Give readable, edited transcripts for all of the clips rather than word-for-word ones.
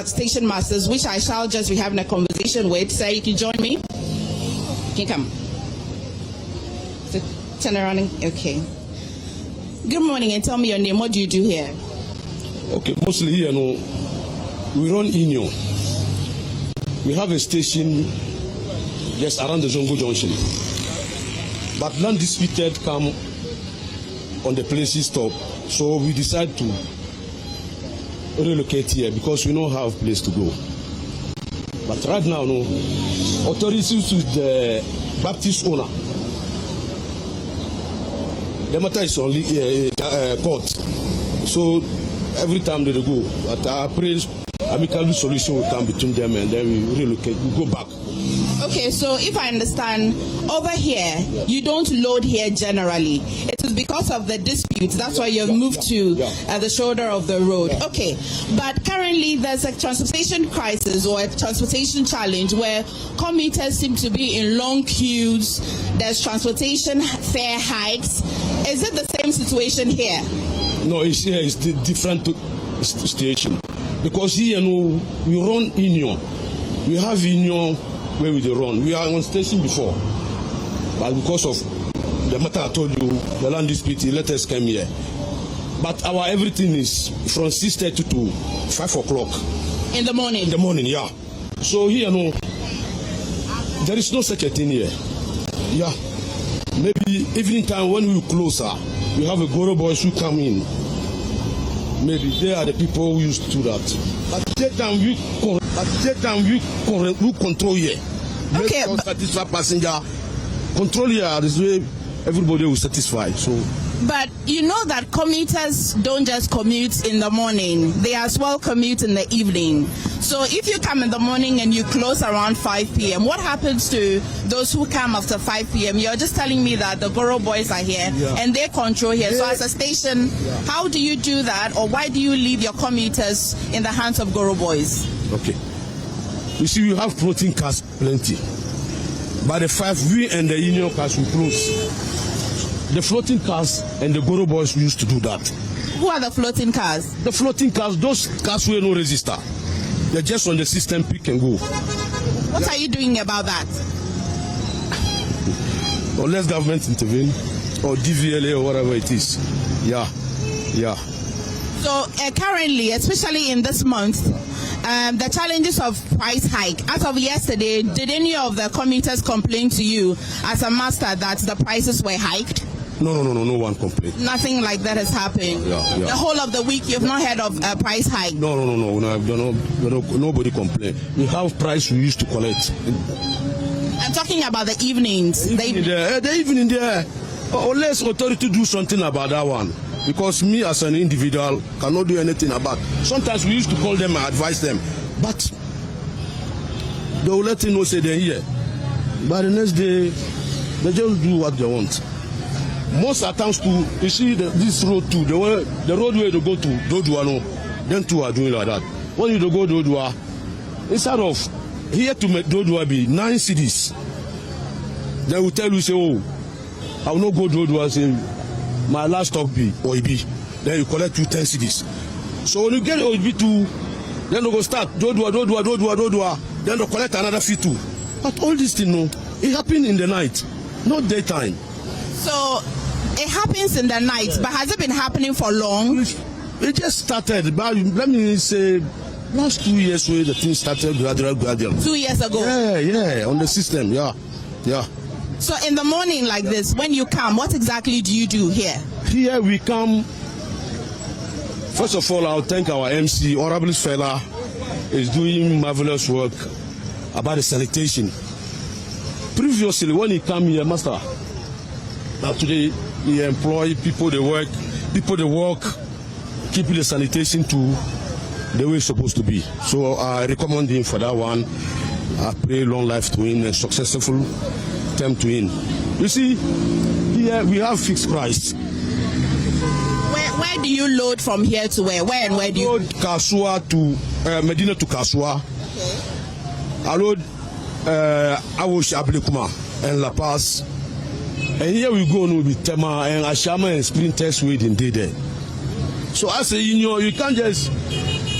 station masters, which I shall just be having a conversation with. Sir, you can join me. Can you come? Turn around. Okay. Good morning, and tell me your name. What do you do here? Okay, mostly here, we run Union. We have a station just around the Zongo Junction. But land disputed come on the places stop, so we decide to relocate here because we don't have a place to go. But right now, authorities with the Baptist owner, the matter is only court. So every time they go, at our praise, amicable solution will come between them, and then we relocate, we go back. Okay, so if I understand, over here, you don't load here generally. It is because of the disputes. That's why you've moved to the shoulder of the road. Okay, but currently there's a transportation crisis or a transportation challenge where commuters seem to be in long queues. There's transportation fare hikes. Is it the same situation here? No, it's here. It's the different situation. Because here, we run Union. We have Union where we run. We are on station before. But because of the matter I told you, the land dispute, let us come here. But our everything is from 6:30 to 5 o'clock. In the morning? In the morning, yeah. So here, there is no such a thing here. Yeah. Maybe evening time when we close, we have a Goro boys who come in. Maybe they are the people who used to do that. But that time we control here. Okay. Make satisfy passenger. Control here this way everybody will satisfy. So. But you know that commuters don't just commute in the morning. They as well commute in the evening. So if you come in the morning and you close around 5 p.m., what happens to those who come after 5 p.m.? You're just telling me that the Goro boys are here and they control here. So as a station, how do you do that, or why do you leave your commuters in the hands of Goro boys? Okay. You see, you have floating cars plenty. By the 5, we and the Union cars will close. The floating cars and the Goro boys used to do that. Who are the floating cars? The floating cars, those cars will no register. They're just on the system, pick and go. What are you doing about that? Unless government intervene, or DVLA or whatever it is. Yeah. So currently, especially in this month, the challenges of price hike. As of yesterday, did any of the commuters complain to you as a master that the prices were hiked? No one complained. Nothing like that has happened. Yeah. The whole of the week, you've not heard of a price hike. No. Nobody complained. We have price we used to collect. I'm talking about the evenings. The evening there. Unless authority do something about that one. Because me as an individual cannot do anything about. Sometimes we used to call them and advise them, but they will let you know say they're here. But the next day, they just do what they want. Most attempts to, you see this road too, the roadway to go to Dodua, them two are doing like that. When you go to Dodua, instead of here to make Dodua be 9 cities, they will tell you, say, oh, I will not go to Dodua, say, my last stop be OIB. Then you collect 10 cedis. So when you get OIB to, then they go start Dodua. Then they collect another fee too. But all this thing, it happen in the night, not daytime. So it happens in the night, but has it been happening for long? It just started. But let me say, last 2 years where the thing started gradual. 2 years ago. Yeah, on the system. Yeah. So in the morning like this, when you come, what exactly do you do here? Here we come. First of all, I'll thank our MC, Honorable Fella, is doing marvelous work about the sanitation. Previously, when he came here, Master, now today he employ people they work, keeping the sanitation to the way it's supposed to be. So I recommend him for that one. I pray long life to him and successful term to him. You see, here we have fixed price. Where do you load from here to where? Where and where do you load? Kasua to Madina to Kasua. Okay. I load Awosh Ablekuma and La Paz. And here we go with Tema and Ashama and Sprinters waiting there. So as a union, you can't just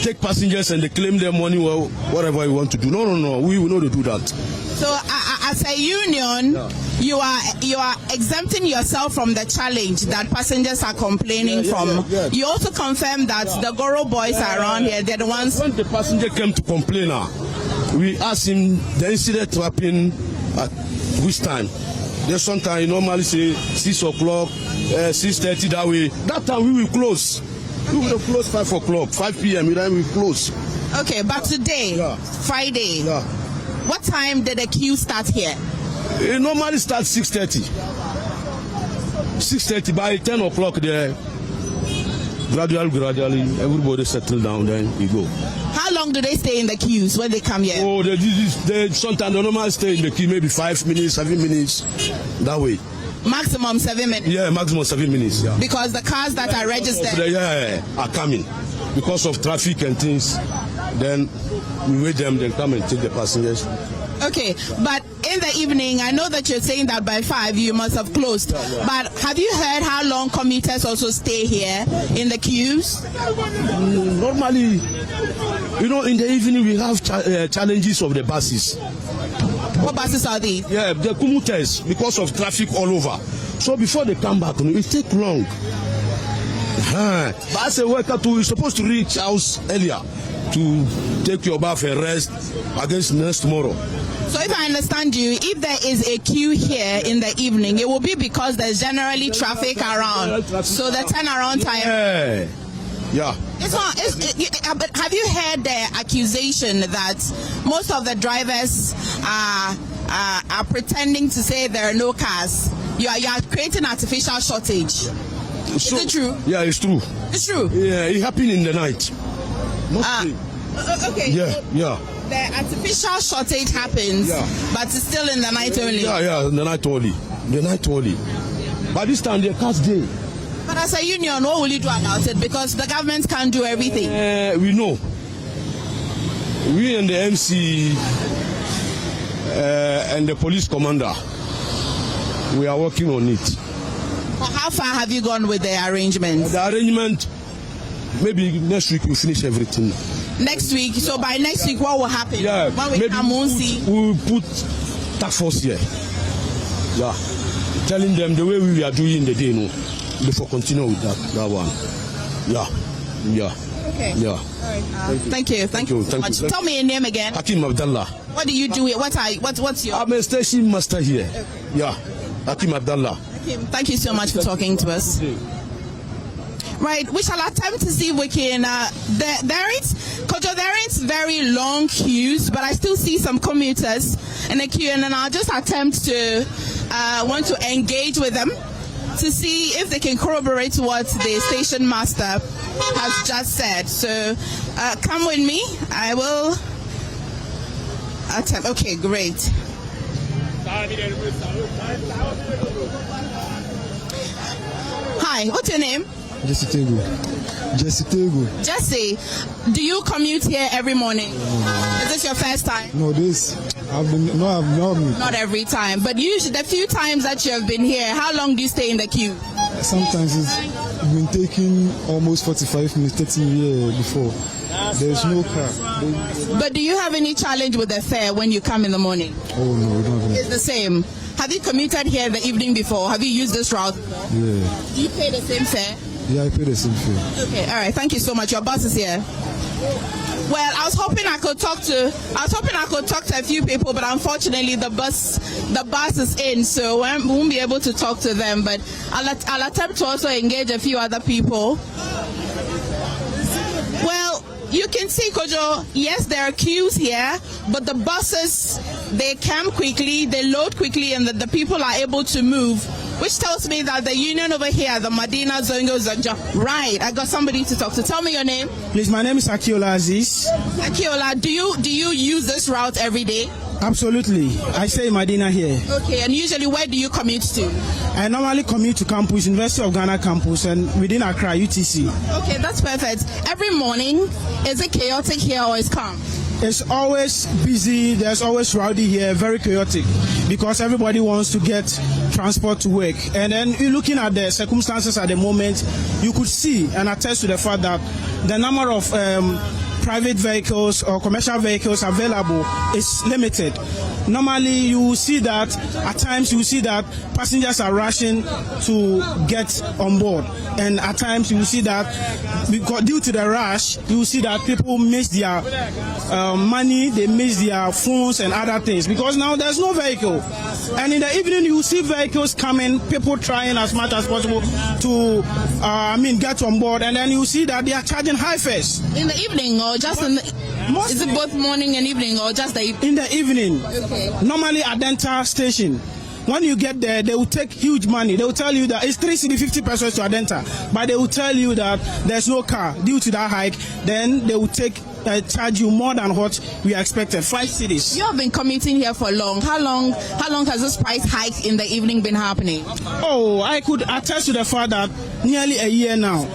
take passengers and they claim their money, well, whatever you want to do. No. We know to do that. So as a union, you are exempting yourself from the challenge that passengers are complaining from. You also confirm that the Goro boys are around here. They're the ones. When the passenger came to complain, we asked him the incident happened at which time. There's sometimes he normally say 6 o'clock, 6:30 that way. That time we will close. We will close 5 o'clock, 5 p.m. Then we close. Okay, but today, Friday, what time did the queue start here? It normally starts 6:30. 6:30 by 10 o'clock there. Gradually, everybody settle down, then we go. How long do they stay in the queues when they come here? Oh, they sometimes they normally stay in the queue maybe 5 minutes, 7 minutes, that way. Maximum 7 minutes? Yeah, maximum 7 minutes. Yeah. Because the cars that are registered? Are coming. Because of traffic and things, then we wait them, then come and take the passengers. Okay, but in the evening, I know that you're saying that by 5 you must have closed. But have you heard how long commuters also stay here in the queues? Normally, in the evening we have challenges of the buses. What buses are these? Yeah, the commuters, because of traffic all over. So before they come back, it take long. But as a worker too, you're supposed to reach house earlier to take your bath and rest against next tomorrow. So if I understand you, if there is a queue here in the evening, it will be because there's generally traffic around. So the turnaround time. Yeah. But have you heard the accusation that most of the drivers are pretending to say there are no cars? You are creating artificial shortage. Is it true? Yeah, it's true. It's true. Yeah, it happened in the night. Okay. Yeah. The artificial shortage happens, but it's still in the night only. Yeah, in the night only. By this time, the cars day. But as a union, what will you do about it? Because the government can't do everything. We know. We and the MC and the police commander, we are working on it. How far have you gone with the arrangements? The arrangement, maybe next week we'll finish everything. Next week? So by next week, what will happen? Yeah, when we come, we'll see. We'll put task force here. Yeah. Telling them the way we are doing the day, before continue with that one. Yeah. Okay. Yeah. All right. Thank you so much. Tell me your name again. Hakim Abdallah. What do you do here? What's your? I'm a station master here. Okay. Yeah. Hakim Abdallah. Hakim, thank you so much for talking to us. Right, we shall attempt to see if we can. There is very long queues, but I still see some commuters in the queue, and then I'll just attempt to want to engage with them to see if they can corroborate what the station master has just said. So come with me. I will attempt. Okay, great. Hi, what's your name? Jesse Tego. Jesse, do you commute here every morning? Is this your first time? No, Not every time, but usually the few times that you have been here, how long do you stay in the queue? Sometimes it's been taking almost 45 minutes, 30 minutes before. There's no car. But do you have any challenge with the fare when you come in the morning? Oh no, we don't have any. It's the same. Have you commuted here the evening before? Have you used this route? Yeah. Do you pay the same fare? Yeah, I pay the same fare. Okay, all right. Thank you so much. Your bus is here. Well, I was hoping I could talk to a few people, but unfortunately the bus is in, so we won't be able to talk to them. But I'll attempt to also engage a few other people. Well, you can see, Kojo, yes, there are queues here, but the buses, they come quickly, they load quickly, and the people are able to move, which tells me that the union over here, the Madina Zongo Zonja, right, I got somebody to talk to. Tell me your name. Please, my name is Akiola Aziz. Akiola, do you use this route every day? Absolutely. I stay in Madina here. Okay, and usually where do you commute to? I normally commute to campus, University of Ghana campus, and within Accra, UTC. Okay, that's perfect. Every morning, is it chaotic here or is calm? It's always busy, there's always rowdy here, very chaotic, because everybody wants to get transport to work. And then looking at the circumstances at the moment, you could see and attest to the fact that the number of private vehicles or commercial vehicles available is limited. Normally, you will see that at times you will see that passengers are rushing to get on board, and at times you will see that because due to the rush, you will see that people miss their money, they miss their phones and other things because now there's no vehicle. And in the evening, you will see vehicles coming, people trying as much as possible to get on board, and then you will see that they are charging high fares. In the evening or just in the... Is it both morning and evening or just the evening? In the evening. Okay. Normally at Adenta station. When you get there, they will take huge money. They will tell you that it's 3 cedi 50 pesos to Adenta, but they will tell you that there's no car due to that hike. Then they will charge you more than what we expected, 5 cedis. You have been commuting here for long. How long has this price hike in the evening been happening? Oh, I could attest to the fact that nearly a year now.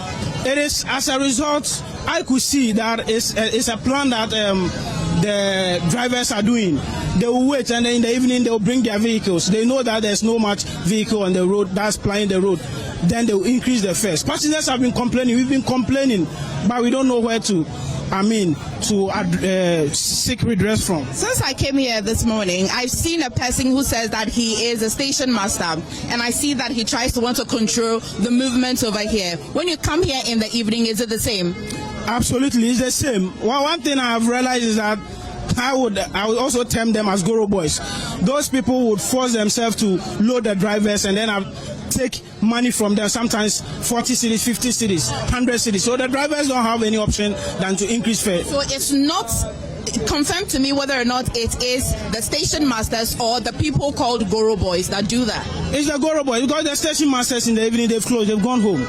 It is as a result. I could see that it's a plan that the drivers are doing. They will wait, and then in the evening they will bring their vehicles. They know that there's no much vehicle on the road that's plying the road. Then they will increase the fares. Passengers have been complaining. We've been complaining, but we don't know where to seek redress from. Since I came here this morning, I've seen a person who says that he is a station master, and I see that he tries to want to control the movement over here. When you come here in the evening, is it the same? Absolutely, it's the same. Well, one thing I have realized is that I would also term them as Goro boys. Those people would force themselves to load the drivers and then take money from them, sometimes 40 cedis, 50 cedis, 100 cedis. So the drivers don't have any option than to increase fare. So it's not confirmed to me whether or not it is the station masters or the people called Goro boys that do that. It's the Goro boys because the station masters in the evening they've closed, they've gone home.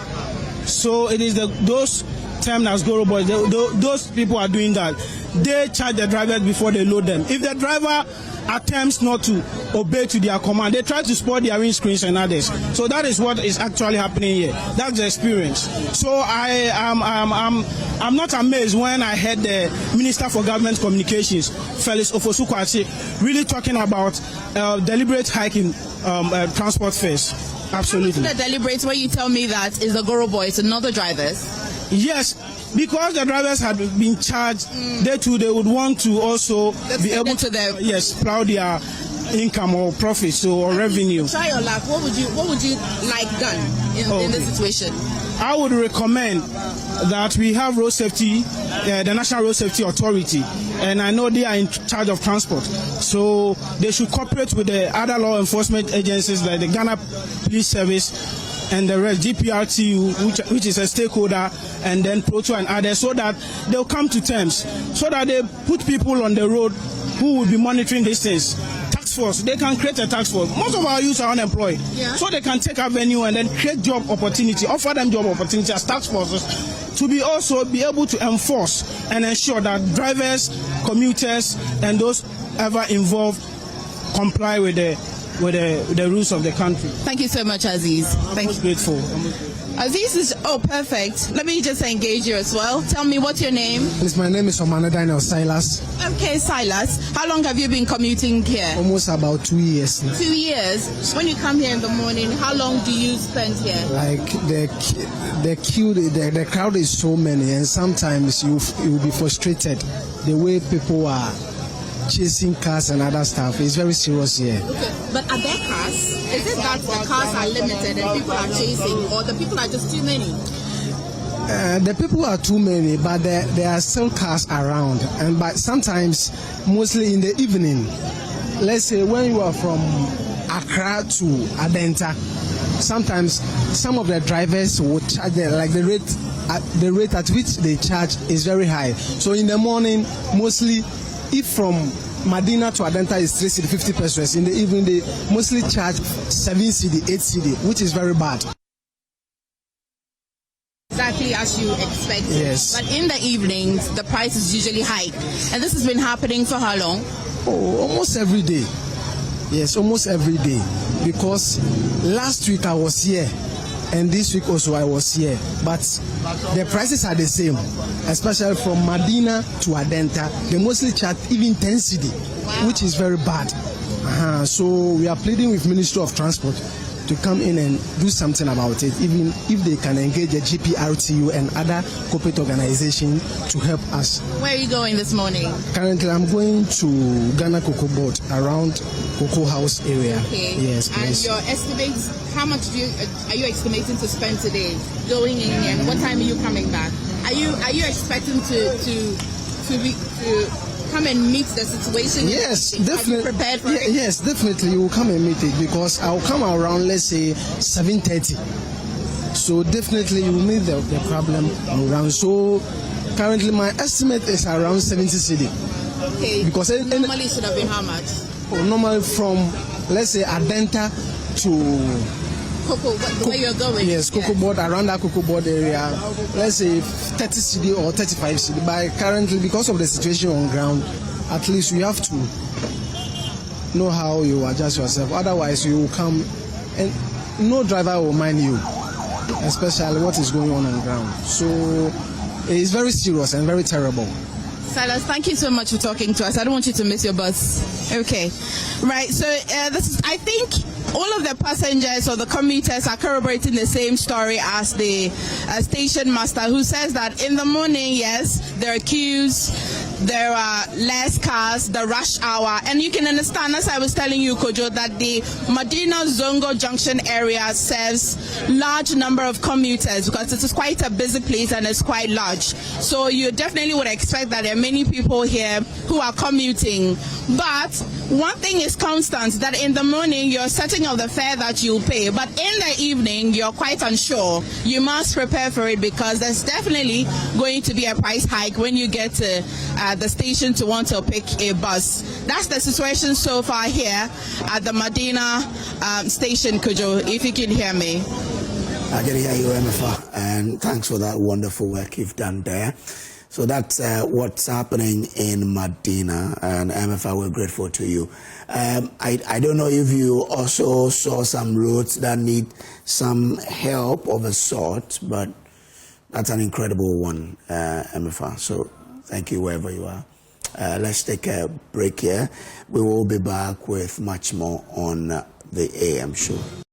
So it is those termed as Goro boys. Those people are doing that. They charge the drivers before they load them. If the driver attempts not to obey to their command, they try to spoil their windscreens and others. So that is what is actually happening here. That's the experience. So I'm not amazed when I heard the Minister for Government Communications, Felix Ofosu-Kwakye, really talking about deliberate hiking transport fares. Absolutely. The deliberate where you tell me that is the Goro boys and not the drivers? Yes, because the drivers had been charged, they would want to also be able to plow their income or profits or revenue. Try your luck. What would you like done in this situation? I would recommend that we have road safety, the National Road Safety Authority, and I know they are in charge of transport. So they should cooperate with the other law enforcement agencies like the Ghana Police Service and the rest, GPRTU, which is a stakeholder, and then Proto and others, so that they'll come to terms, so that they put people on the road who will be monitoring these things. Task force, they can create a task force. Most of our youth are unemployed, so they can take avenue and then create job opportunity, offer them job opportunity as task forces, to be able to enforce and ensure that drivers, commuters, and those ever involved comply with the rules of the country. Thank you so much, Aziz. I'm grateful. Aziz is perfect. Let me just engage you as well. Tell me, what's your name? Yes, my name is Omana Daniel Silas. Okay, Silas. How long have you been commuting here? Almost about 2 years now. 2 years. When you come here in the morning, how long do you spend here? Like the crowd is so many, and sometimes you will be frustrated the way people are chasing cars and other stuff. It's very serious here. Okay, but are there cars? Is it that the cars are limited and people are chasing, or the people are just too many? The people are too many, but there are still cars around. But sometimes, mostly in the evening, let's say when you are from Accra to Adenta, sometimes some of the drivers will charge the rate at which they charge is very high. So in the morning, mostly, if from Madina to Adenta is 3 cedi 50 pesos, in the evening they mostly charge 7 cedi, 8 cedi, which is very bad. Exactly as you expected. Yes. But in the evenings, the price is usually high. And this has been happening for how long? Oh, almost every day. Yes, almost every day. Because last week I was here, and this week also I was here. But the prices are the same, especially from Madina to Adenta. They mostly charge even 10 cedi, which is very bad. So we are pleading with Ministry of Transport to come in and do something about it, even if they can engage a GPRTU and other corporate organizations to help us. Where are you going this morning? Currently, I'm going to Ghana Cocoa Board around Cocoa House area. Okay. Yes, please. And your estimates, how much are you estimating to spend today going in, and what time are you coming back? Are you expecting to come and meet the situation? Yes, definitely. Are you prepared for it? Yes, definitely. You will come and meet it because I'll come around, let's say 7:30. So definitely you will meet the problem around. So currently my estimate is around 70 cedi. Okay. Because normally it should have been how much? Normally from, let's say, Adenta to Cocoa, where you're going? Yes, Cocoa Board, around that Cocoa Board area, let's say 30 cedi or 35 cedi. But currently, because of the situation on ground, at least you have to know how you adjust yourself. Otherwise, you will come and no driver will mind you, especially what is going on ground. So it's very serious and very terrible. Silas, thank you so much for talking to us. I don't want you to miss your bus. Okay. Right. So I think all of the passengers or the commuters are corroborating the same story as the station master, who says that in the morning, yes, there are queues, there are less cars, the rush hour, and you can understand, as I was telling you, Kojo, that the Madina Zongo Junction area serves large number of commuters because it is quite a busy place and it's quite large. So you definitely would expect that there are many people here who are commuting. But one thing is constant, that in the morning you're setting up the fare that you'll pay, but in the evening you're quite unsure. You must prepare for it because there's definitely going to be a price hike when you get to the station to want to pick a bus. That's the situation so far here at the Madina station, Kujo, if you can hear me. I can hear you, MFA, and thanks for that wonderful work you've done there. So that's what's happening in Madina, and MFA, we're grateful to you. I don't know if you also saw some roads that need some help of a sort, but that's an incredible one, MFA. So thank you wherever you are. Let's take a break here. We will be back with much more on the AM show.